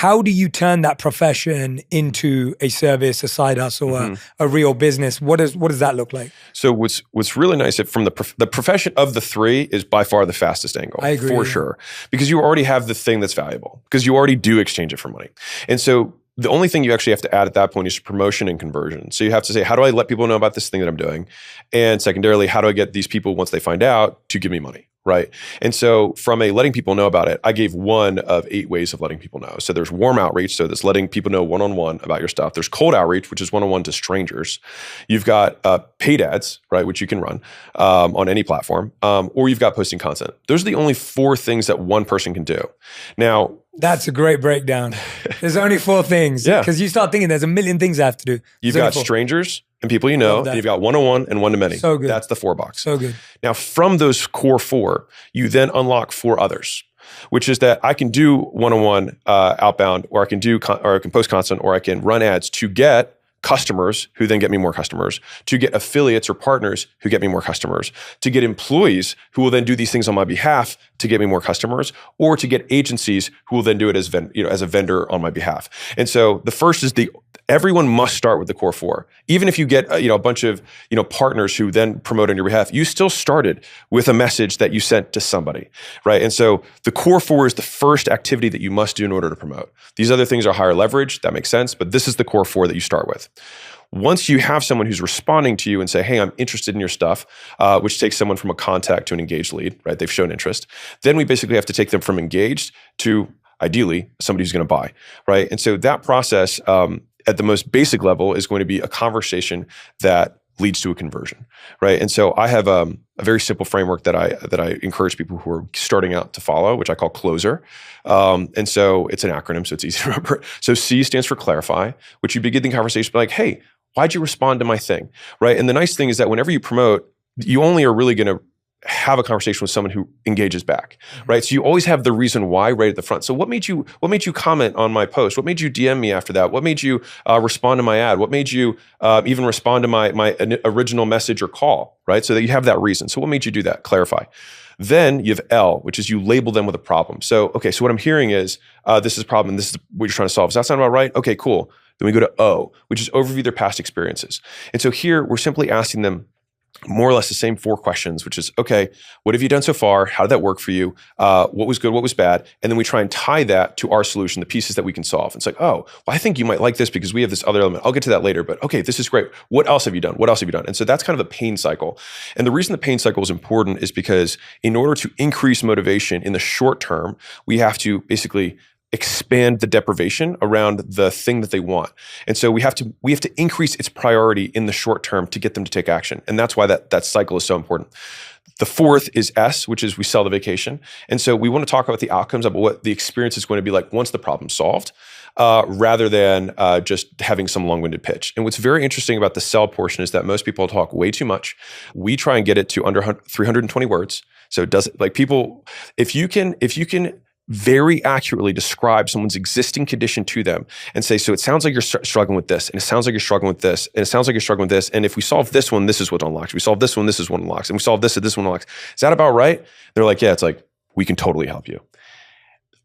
how do you turn that profession into a service, a side hustle, a real business? What does that look like? So what's really nice from the profession of the three is by far the fastest angle. I agree, for sure, because you already have the thing that's valuable, because you already do exchange it for money, and so the only thing you actually have to add at that point is promotion and conversion. So you have to say, how do I let people know about this thing that I'm doing? And secondarily, how do I get these people, once they find out, to give me money, right? And so from a letting people know about it, I gave one of 8 ways of letting people know. So there's warm outreach, so that's letting people know one-on-one about your stuff. There's cold outreach, which is one-on-one to strangers. You've got paid ads, right, which you can run on any platform, or you've got posting content. Those are the only 4 things that one person can do. Now, that's a great breakdown. There's only 4 things. Yeah. Because you start thinking there's a million things I have to do. You've got strangers and people you know, and you've got one-on-one and one-to-many. So good. That's the 4 box. So good. Now, from those core 4, you then unlock 4 others, which is that I can do one-on-one outbound, or I can post content, or I can run ads to get customers who then get me more customers, to get affiliates or partners who get me more customers, to get employees who will then do these things on my behalf to get me more customers, or to get agencies who will then do it as a vendor on my behalf. And so the first is everyone must start with the core 4. Even if you get a bunch of partners who then promote on your behalf, you still started with a message that you sent to somebody, right? And so the core 4 is the first activity that you must do in order to promote. These other things are higher leverage, that makes sense, but this is the core 4 that you start with. Once you have someone who's responding to you and say, hey, I'm interested in your stuff, which takes someone from a contact to an engaged lead, right? They've shown interest. Then we basically have to take them from engaged to, ideally, somebody who's going to buy, right? And so that process, at the most basic level, is going to be a conversation that leads to a conversion, right? And so I have a very simple framework that I encourage people who are starting out to follow, which I call CLOSER. And so it's an acronym, so it's easy to remember. So C stands for clarify, which you begin the conversation by like, hey, why'd you respond to my thing, right? And the nice thing is that whenever you promote, you only are really going to have a conversation with someone who engages back, right? So you always have the reason why right at the front. So what made you comment on my post? What made you DM me after that? What made you respond to my ad? What made you even respond to my original message or call, right? So that you have that reason. So what made you do that? Clarify. Then you have L, which is you label them with a problem. So, okay, so what I'm hearing is this is a problem and this is what you're trying to solve. Does that sound about right? Okay, cool. Then we go to O, which is overview their past experiences. And so here we're simply asking them more or less the same 4 questions, which is, okay, what have you done so far? How did that work for you? What was good? What was bad? And then we try and tie that to our solution, the pieces that we can solve. It's like, oh, well, I think you might like this because we have this other element. I'll get to that later, but okay, this is great. What else have you done? What else have you done? And so that's kind of a pain cycle. And the reason the pain cycle is important is because in order to increase motivation in the short term, we have to basically expand the deprivation around the thing that they want. And so we have to increase its priority in the short term to get them to take action. And that's why that cycle is so important. The 4th is S, which is we sell the vacation. And so we want to talk about the outcomes, about what the experience is going to be like once the problem's solved, rather than just having some long-winded pitch. And what's very interesting about the sell portion is that most people talk way too much. We try and get it to under 320 words. So it doesn't, like, people, if you can very accurately describe someone's existing condition to them and say, so it sounds like you're struggling with this, and it sounds like you're struggling with this, and it sounds like you're struggling with this, and if we solve this one, this is what unlocks. We solve this one, this is what unlocks, and we solve this one unlocks. Is that about right? They're like, yeah. It's like, we can totally help you.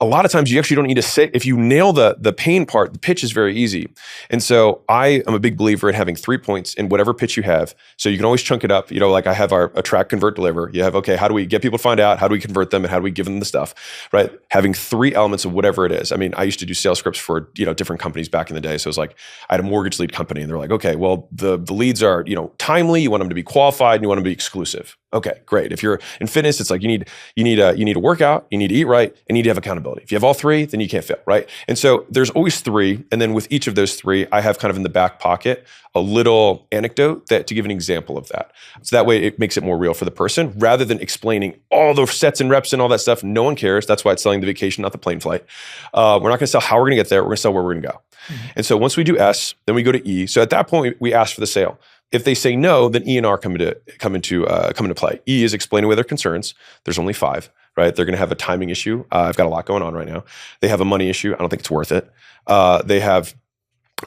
A lot of times you actually don't need to say, if you nail the pain part, the pitch is very easy. And so I am a big believer in having 3 points in whatever pitch you have. So you can always chunk it up. Like I have our attract, convert, deliver. You have, okay, how do we get people to find out? How do we convert them? And how do we give them the stuff, right? Having 3 elements of whatever it is. I mean, I used to do sales scripts for, different companies back in the day. So it was like, I had a mortgage lead company and they're like, okay, well, the leads are, timely. You want them to be qualified and you want them to be exclusive. Okay, great. If you're in fitness, it's like you need to work out, you need to eat right, and you need to have accountability. If you have all 3, then you can't fail, right? And so there's always 3, and then with each of those 3, I have kind of in the back pocket a little anecdote to give an example of that. So that way it makes it more real for the person, rather than explaining all the sets and reps and all that stuff. No one cares. That's why it's selling the vacation, not the plane flight. We're not going to sell how we're going to get there. We're going to sell where we're going to go. Mm-hmm. And so once we do S, then we go to E. So at that point, we ask for the sale. If they say no, then E and R come into play. E is explaining away their concerns. There's only 5, right? They're going to have a timing issue. I've got a lot going on right now. They have a money issue. I don't think it's worth it. They have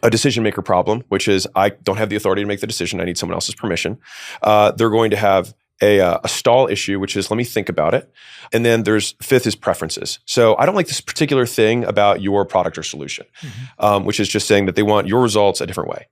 a decision maker problem, which is I don't have the authority to make the decision. I need someone else's permission. They're going to have a stall issue, which is let me think about it. And then there's fifth is preferences. So I don't like this particular thing about your product or solution, which is just saying that they want your results a different way.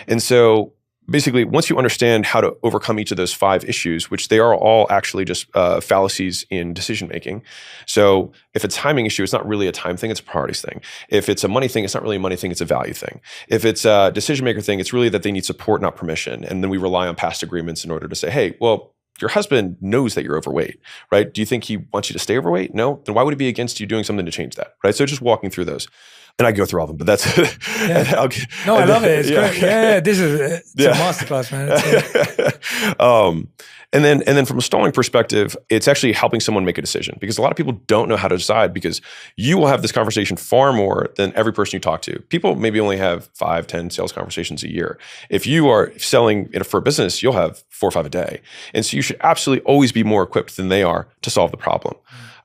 And so basically, once you understand how to overcome each of those 5 issues, which they are all actually just fallacies in decision making. So if it's a timing issue, it's not really a time thing, it's a priorities thing. If it's a money thing, it's not really a money thing, it's a value thing. If it's a decision maker thing, it's really that they need support, not permission. And then we rely on past agreements in order to say, hey, well, your husband knows that you're overweight, right? Do you think he wants you to stay overweight? No? Then why would he be against you doing something to change that, right? So just walking through those. And I go through all of them, but that's I love it. It's great. Yeah, this is a masterclass, man. And then from a stalling perspective, it's actually helping someone make a decision, because a lot of people don't know how to decide, because you will have this conversation far more than every person you talk to. People maybe only have 5, 10 sales conversations a year. If you are selling for a business, you'll have 4 or 5 a day. And so you should absolutely always be more equipped than they are to solve the problem.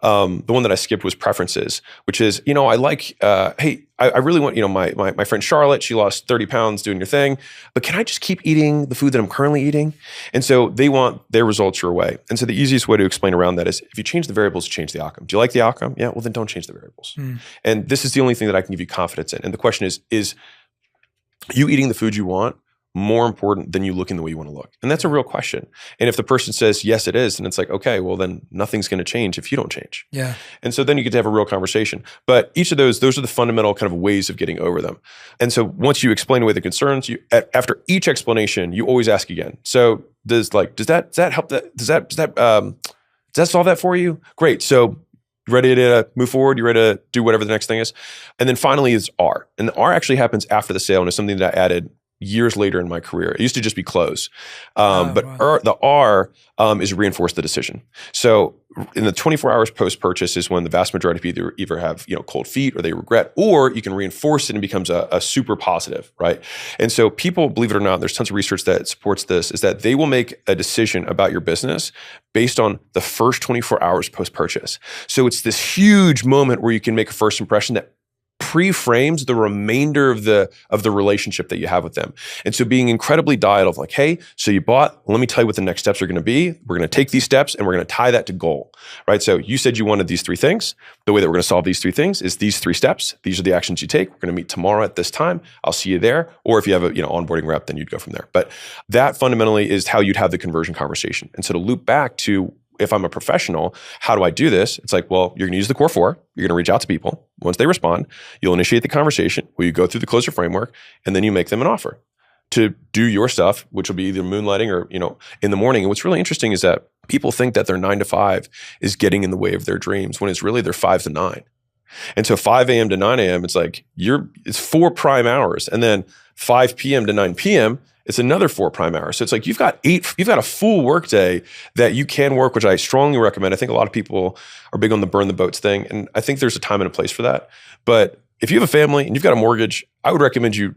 The one that I skipped was preferences, which is, I like, hey, I really want, my friend Charlotte, she lost 30 pounds doing your thing, but can I just keep eating the food that I'm currently eating? And so they want their results your way. And so the easiest way to explain around that is, if you change the variables, you change the outcome. Do you like the outcome? Yeah, well then don't change the variables. And this is the only thing that I can give you confidence in. And the question is you eating the food you want more important than you looking the way you want to look? And that's a real question. And if the person says, yes, it is, and it's like, okay, well then nothing's going to change if you don't change. Yeah. And so then you get to have a real conversation. But each of those are the fundamental kind of ways of getting over them. And so once you explain away the concerns, after each explanation, you always ask again. So does that help? Does that solve that for you? Great. So you ready to move forward? You ready to do whatever the next thing is? And then finally is R. And the R actually happens after the sale, and it's something that I added years later in my career. It used to just be close. The R is reinforce the decision. So in the 24 hours post-purchase is when the vast majority of people either have cold feet or they regret, or you can reinforce it and it becomes a super positive, right? And so people, believe it or not, there's tons of research that supports this, is that they will make a decision about your business based on the first 24 hours post-purchase. So it's this huge moment where you can make a first impression that pre-frames the remainder of the relationship that you have with them. And so being incredibly dialed of like, hey, so you bought, let me tell you what the next steps are going to be. We're going to take these steps and we're going to tie that to goal, right? So you said you wanted these 3 things. The way that we're going to solve these 3 things is these 3 steps. These are the actions you take. We're going to meet tomorrow at this time. I'll see you there. Or if you have a onboarding rep, then you'd go from there. But that fundamentally is how you'd have the conversion conversation. And so to loop back to, if I'm a professional, how do I do this? It's like, well, you're going to use the core 4. You're going to reach out to people. Once they respond, you'll initiate the conversation where you go through the closer framework, and then you make them an offer to do your stuff, which will be either moonlighting or, in the morning. And what's really interesting is that people think that their 9 to 5 is getting in the way of their dreams, when it's really their 5 to 9. And so 5 a.m. to 9 a.m., it's like it's 4 prime hours. And then 5 p.m. to 9 p.m., it's another 4 prime hours. So it's like you've got a full work day that you can work, which I strongly recommend. I think a lot of people are big on the burn the boats thing. And I think there's a time and a place for that. But if you have a family and you've got a mortgage, I would recommend you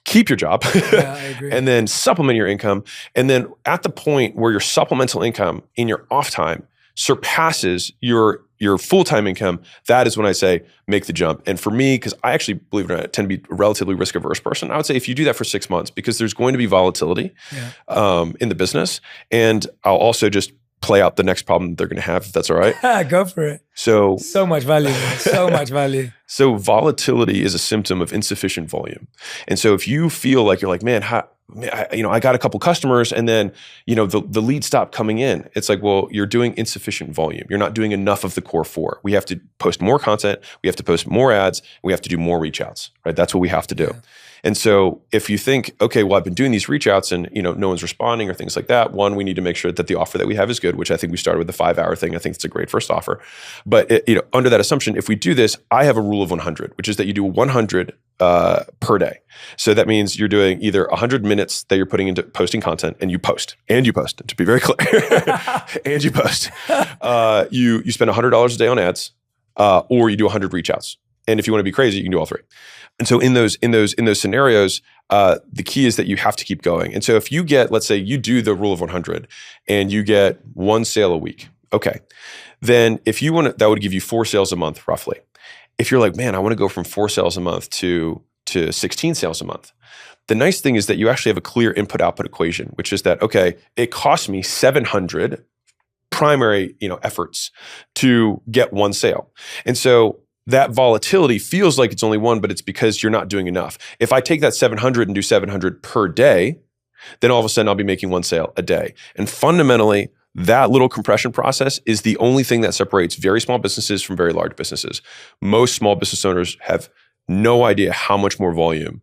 keep your job Yeah, I agree. and then supplement your income. And then at the point where your supplemental income in your off time surpasses your full-time income, that is when I say make the jump. And for me, because I actually, believe it or not, tend to be a relatively risk-averse person, I would say if you do that for 6 months, because there's going to be volatility in the business. And I'll also just play out the next problem that they're going to have, if that's all right. Go for it. So much value, man. So much value. So volatility is a symptom of insufficient volume. And so if you feel like you're like, man, I got a couple customers and then, the leads stopped coming in. It's like, well, you're doing insufficient volume. You're not doing enough of the core 4. We have to post more content. We have to post more ads. We have to do more reach outs, right? That's what we have to do. Yeah. And so if you think, okay, well, I've been doing these reach outs and, no one's responding or things like that. One, we need to make sure that the offer that we have is good, which I think we started with the 5-hour thing. I think it's a great first offer. But under that assumption, if we do this, I have a rule of 100, which is that you do 100 per day. So that means you're doing either 100 minutes that you're putting into posting content, and you post, to be very clear, and you post. You spend $100 a day on ads, or you do 100 reach outs. And if you want to be crazy, you can do all 3. And so in those scenarios, the key is that you have to keep going. And so if you get, let's say you do the rule of 100 and you get 1 sale a week, okay, then if you want to, that would give you 4 sales a month roughly. If you're like, man, I want to go from 4 sales a month to to 16 sales a month. The nice thing is that you actually have a clear input-output equation, which is that, okay, it costs me 700 primary efforts to get one sale. And so that volatility feels like it's only one, but it's because you're not doing enough. If I take that 700 and do 700 per day, then all of a sudden I'll be making one sale a day. And fundamentally, that little compression process is the only thing that separates very small businesses from very large businesses. Most small business owners have no idea how much more volume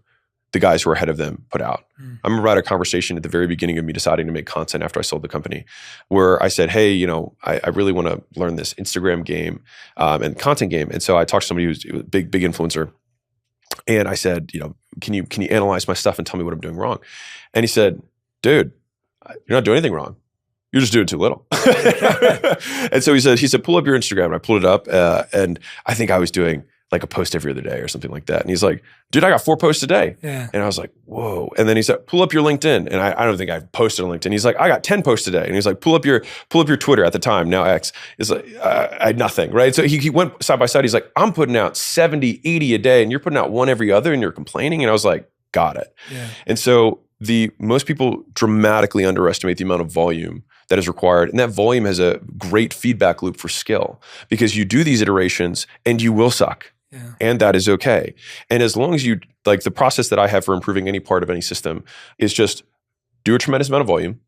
the guys who are ahead of them put out. I remember I had a conversation at the very beginning of me deciding to make content after I sold the company where I said, hey, I really want to learn this Instagram game and content game. And so I talked to somebody who's a big influencer. And I said, can you analyze my stuff and tell me what I'm doing wrong? And he said, dude, you're not doing anything wrong. You're just doing too little. And so he said, pull up your Instagram. And I pulled it up and I think I was doing like a post every other day or something like that. And he's like, dude, I got 4 posts a day. Yeah. And I was like, whoa. And then he said, pull up your LinkedIn. And I don't think I posted on LinkedIn. He's like, I got 10 posts a day. And he's like, pull up your Twitter at the time, now X. Is like, I had nothing, right? So he went side by side. He's like, I'm putting out 70, 80 a day and you're putting out one every other and you're complaining. And I was like, got it. Yeah. And so most people dramatically underestimate the amount of volume that is required. And that volume has a great feedback loop for skill because you do these iterations and you will suck. Yeah. And that is okay. And as long as you, like the process that I have for improving any part of any system is just do a tremendous amount of volume.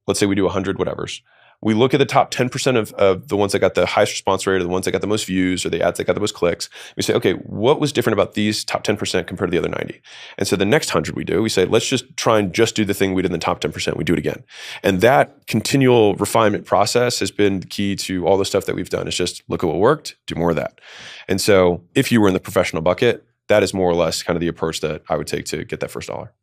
Let's say we do 100 whatevers. We look at the top 10% of the ones that got the highest response rate or the ones that got the most views or the ads that got the most clicks. We say, okay, what was different about these top 10% compared to the other 90? And so the next 100 we say, let's just try and just do the thing we did in the top 10%. We do it again. And that continual refinement process has been the key to all the stuff that we've done. It's just look at what worked, do more of that. And so if you were in the professional bucket, that is more or less kind of the approach that I would take to get that first dollar.